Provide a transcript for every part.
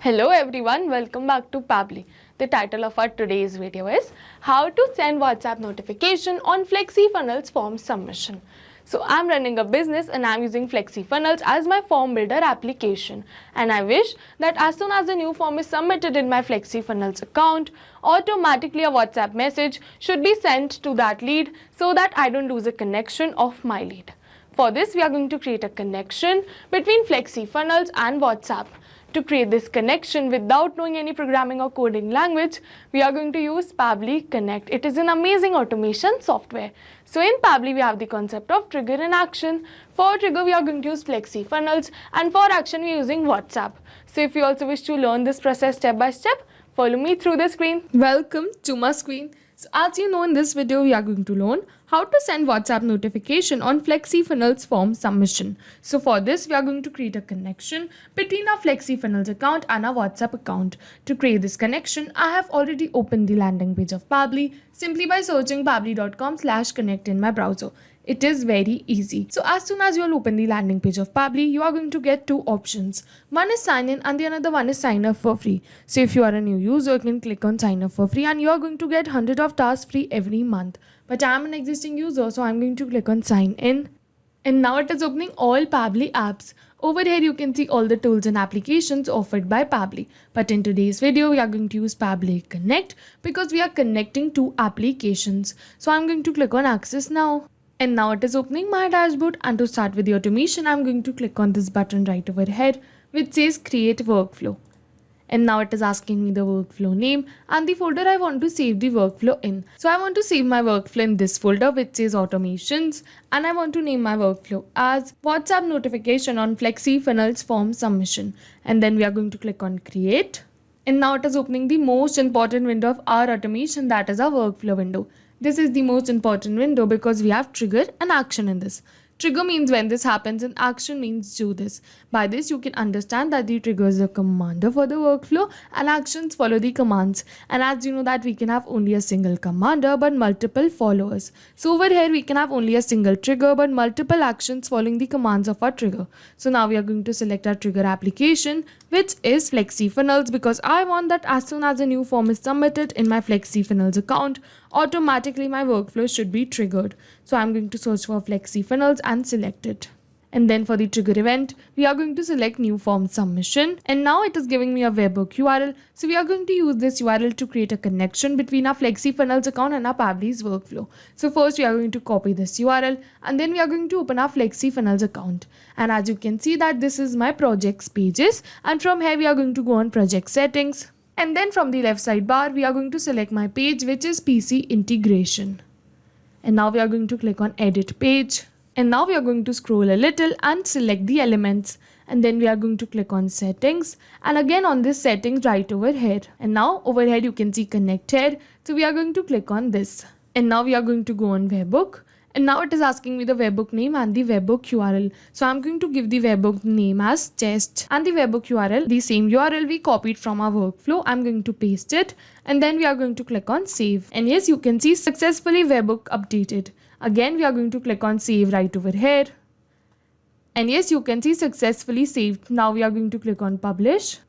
Hello everyone, welcome back to Pabbly. The title of our today's video is How to Send WhatsApp Notification on FlexiFunnels Form Submission. So I'm running a business and I'm using FlexiFunnels as my form builder application. And I wish that as soon as a new form is submitted in my FlexiFunnels account, automatically a WhatsApp message should be sent to that lead so that I don't lose a connection of my lead. For this, we are going to create a connection between FlexiFunnels and WhatsApp. To create this connection without knowing any programming or coding language, we are going to use Pabbly Connect. It is an amazing automation software. So in Pabbly, we have the concept of trigger and action. For trigger, we are going to use FlexiFunnels, and for action, we are using WhatsApp. So if you also wish to learn this process step by step, follow me through the screen. Welcome to my screen. So as you know, in this video, we are going to learn how to send WhatsApp notification on FlexiFunnels form submission. So for this, we are going to create a connection between our FlexiFunnels account and our WhatsApp account. To create this connection, I have already opened the landing page of Pabbly simply by searching pabbly.com/connect in my browser. It is very easy. So as soon as you will open the landing page of Pabbly, you are going to get two options. One is sign in and the another one is sign up for free. So if you are a new user, you can click on sign up for free and you are going to get 100 of tasks free every month. But I am an existing user, so I am going to click on sign in. And now it is opening all Pabbly apps. Over here you can see all the tools and applications offered by Pabbly. But in today's video, we are going to use Pabbly Connect because we are connecting two applications. So I'm going to click on access now. And now it is opening my dashboard, and to start with the automation, I'm going to click on this button right over here which says create workflow. And now it is asking me the workflow name and the folder I want to save the workflow in. So I want to save my workflow in this folder which says automations, and I want to name my workflow as WhatsApp notification on FlexiFunnels form submission. And then we are going to click on create. And now it is opening the most important window of our automation, that is our workflow window. This is the most important window because we have trigger and action in this. Trigger means when this happens and action means do this. By this, you can understand that the trigger is the commander for the workflow and actions follow the commands. And as you know that we can have only a single commander but multiple followers. So over here, we can have only a single trigger but multiple actions following the commands of our trigger. So now we are going to select our trigger application, which is FlexiFunnels, because I want that as soon as a new form is submitted in my FlexiFunnels account, automatically my workflow should be triggered. So I'm going to search for FlexiFunnels and select it. And then for the trigger event, we are going to select new form submission. And now it is giving me a webhook URL. So we are going to use this URL to create a connection between our FlexiFunnels account and our Pabbly's workflow. So first we are going to copy this URL and then we are going to open our FlexiFunnels account. And as you can see that this is my projects pages. And from here we are going to go on project settings. And then from the left sidebar, we are going to select my page, which is PC integration. And now we are going to click on edit page. And now we are going to scroll a little and select the elements. And then we are going to click on settings. And again on this settings right over here. And now over here you can see connected. So we are going to click on this. And now we are going to go on webhook. And now it is asking me the webhook name and the webhook URL. So I'm going to give the webhook name as test and the webhook URL, the same URL we copied from our workflow. I'm going to paste it and then we are going to click on save. And yes, you can see successfully webhook updated. Again, we are going to click on save right over here. And yes, you can see successfully saved. Now we are going to click on publish.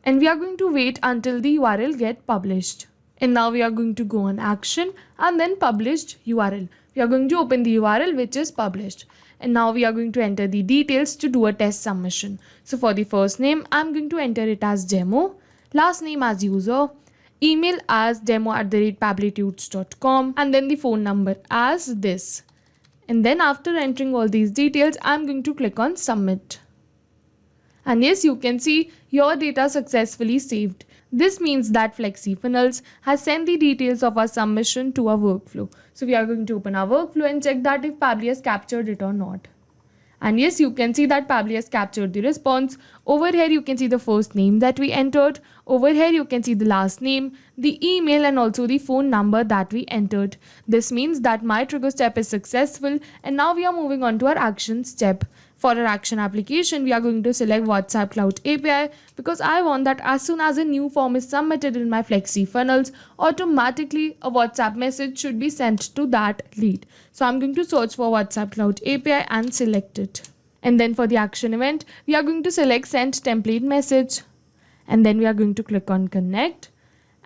And we are going to wait until the URL get published. And now we are going to go on action and then published URL. We are going to open the URL which is published. And now we are going to enter the details to do a test submission. So for the first name, I'm going to enter it as demo, last name as user, email as demo@pabblytudes.com, and then the phone number as this. And then after entering all these details, I'm going to click on submit. And yes, you can see your data successfully saved. This means that FlexiFunnels has sent the details of our submission to our workflow. So we are going to open our workflow and check that if Pabbly has captured it or not. And yes, you can see that Pabbly has captured the response. Over here, you can see the first name that we entered. Over here, you can see the last name, the email, and also the phone number that we entered. This means that my trigger step is successful. And now we are moving on to our action step. For our action application, we are going to select WhatsApp Cloud API because I want that as soon as a new form is submitted in my FlexiFunnels, automatically a WhatsApp message should be sent to that lead. So I'm going to search for WhatsApp Cloud API and select it. And then for the action event, we are going to select send template message. And then we are going to click on connect.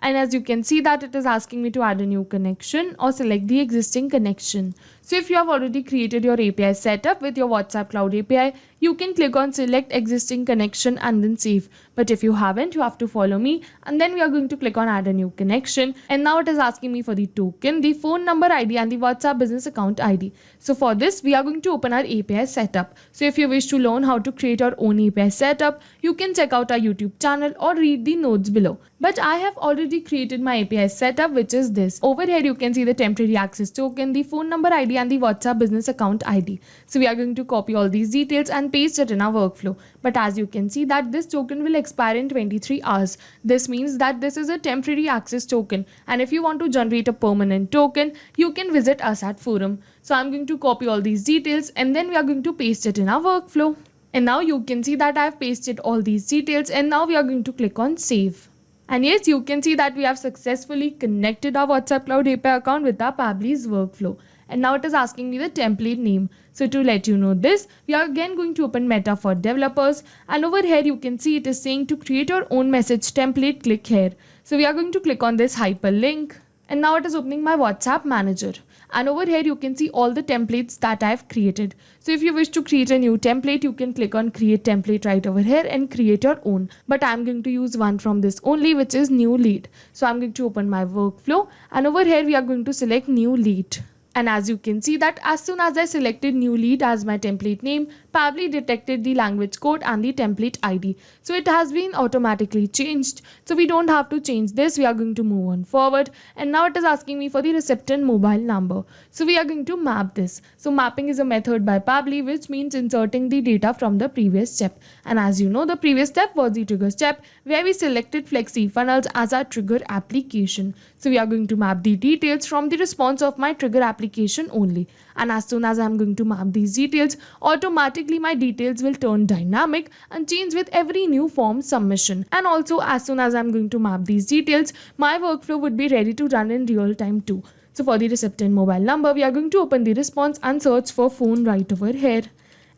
And as you can see that it is asking me to add a new connection or select the existing connection. So if you have already created your API setup with your WhatsApp Cloud API, you can click on select existing connection and then save. But if you haven't, you have to follow me, and then we are going to click on add a new connection. And now it is asking me for the token, the phone number ID and the WhatsApp business account ID. So for this, we are going to open our API setup. So if you wish to learn how to create your own API setup, you can check out our YouTube channel or read the notes below. But I have already created my API setup, which is this. Over here, you can see the temporary access token, the phone number ID and the WhatsApp business account ID. So we are going to copy all these details and paste it in our workflow. But as you can see that this token will expire in 23 hours. This means that this is a temporary access token. And if you want to generate a permanent token, you can visit us at forum. So I'm going to copy all these details and then we are going to paste it in our workflow. And now you can see that I've pasted all these details and now we are going to click on save. And yes, you can see that we have successfully connected our WhatsApp Cloud API account with our Pabbly's workflow. And now it is asking me the template name. So to let you know this, we are again going to open Meta for developers. And over here, you can see it is saying to create your own message template, click here. So we are going to click on this hyperlink. And now it is opening my WhatsApp manager. And over here, you can see all the templates that I've created. So if you wish to create a new template, you can click on create template right over here and create your own. But I'm going to use one from this only, which is new lead. So I'm going to open my workflow and over here, we are going to select new lead. And as you can see that as soon as I selected new lead as my template name, Pabbly detected the language code and the template ID. So it has been automatically changed. So we don't have to change this. We are going to move on forward. And now it is asking me for the recipient mobile number. So we are going to map this. So mapping is a method by Pabbly, which means inserting the data from the previous step. And as you know, the previous step was the trigger step where we selected FlexiFunnels as our trigger application. So we are going to map the details from the response of my trigger application only. And as soon as I'm going to map these details, automatically my details will turn dynamic and change with every new form submission. And also as soon as I'm going to map these details, my workflow would be ready to run in real time too. So for the recipient mobile number, we are going to open the response and search for phone right over here.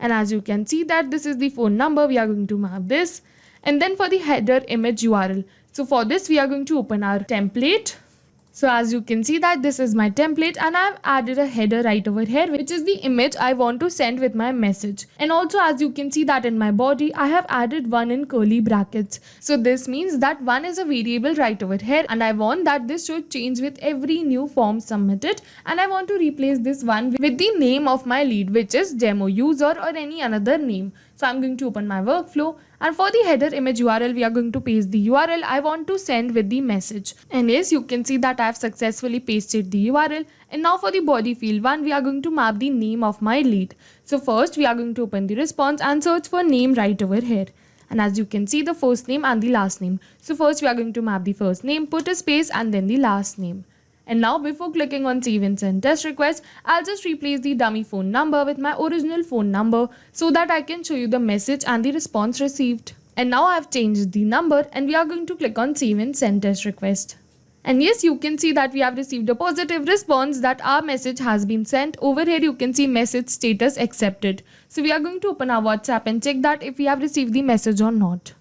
And as you can see that this is the phone number, we are going to map this. And then for the header image URL. So for this, we are going to open our template. So as you can see that this is my template and I've added a header right over here, which is the image I want to send with my message. And also as you can see that in my body, I have added one in curly brackets. So this means that one is a variable right over here and I want that this should change with every new form submitted. And I want to replace this one with the name of my lead, which is demo user or any another name. So I'm going to open my workflow. And for the header image URL, we are going to paste the URL I want to send with the message. And yes, you can see that I have successfully pasted the URL. And now for the body field one, we are going to map the name of my lead. So first, we are going to open the response and search for name right over here. And as you can see, the first name and the last name. So first, we are going to map the first name, put a space and then the last name. And now before clicking on save and send test request, I'll just replace the dummy phone number with my original phone number so that I can show you the message and the response received. And now I've changed the number and we are going to click on save and send test request. And yes, you can see that we have received a positive response that our message has been sent. Over here, you can see message status accepted. So we are going to open our WhatsApp and check that if we have received the message or not.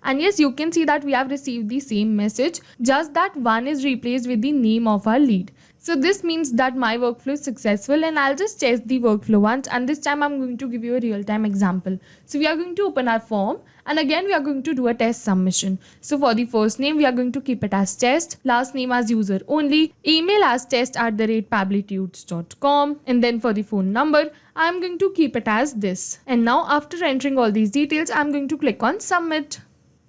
And yes, you can see that we have received the same message, just that one is replaced with the name of our lead. So this means that my workflow is successful and I'll just test the workflow once, and this time I'm going to give you a real-time example. So we are going to open our form and again we are going to do a test submission. So for the first name, we are going to keep it as test, last name as user only, email as test@pabblitudes.com, and then for the phone number, I'm going to keep it as this. And now after entering all these details, I'm going to click on submit.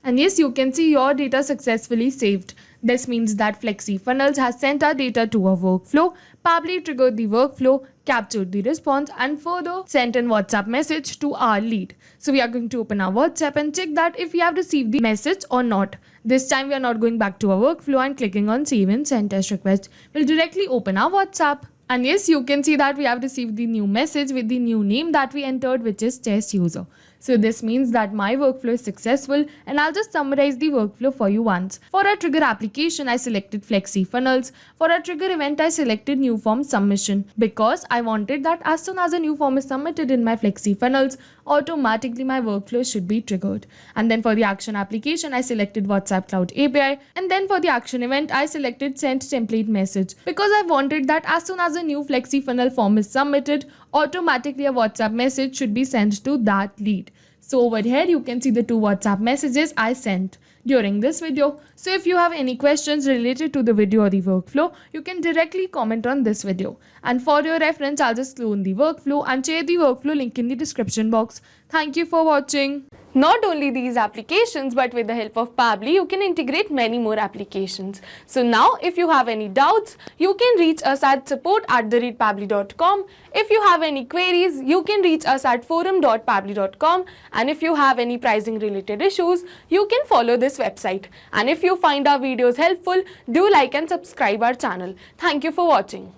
And yes, you can see your data successfully saved. This means that FlexiFunnels has sent our data to our workflow, Pabbly triggered the workflow, captured the response, and further sent an WhatsApp message to our lead. So we are going to open our WhatsApp and check that if we have received the message or not. This time we are not going back to our workflow and clicking on save and send test request. We'll directly open our WhatsApp. And yes, you can see that we have received the new message with the new name that we entered, which is test user. So this means that my workflow is successful, and I'll just summarize the workflow for you once. For our trigger application, I selected FlexiFunnels. For our trigger event, I selected new form submission because I wanted that as soon as a new form is submitted in my FlexiFunnels, automatically my workflow should be triggered. And then for the action application, I selected WhatsApp Cloud API. And then for the action event, I selected send template message because I wanted that as soon as a new FlexiFunnel form is submitted, automatically a WhatsApp message should be sent to that lead. So over here you can see the 2 WhatsApp messages I sent during this video. So if you have any questions related to the video or the workflow, you can directly comment on this video. And for your reference, I'll just clone the workflow and share the workflow link in the description box. Thank you for watching. Not only these applications, but with the help of Pabbly, you can integrate many more applications. So now, if you have any doubts, you can reach us at support@pabbly.com. If you have any queries, you can reach us at forum.pabbly.com. And if you have any pricing related issues, you can follow this website. And if you find our videos helpful, do like and subscribe our channel. Thank you for watching.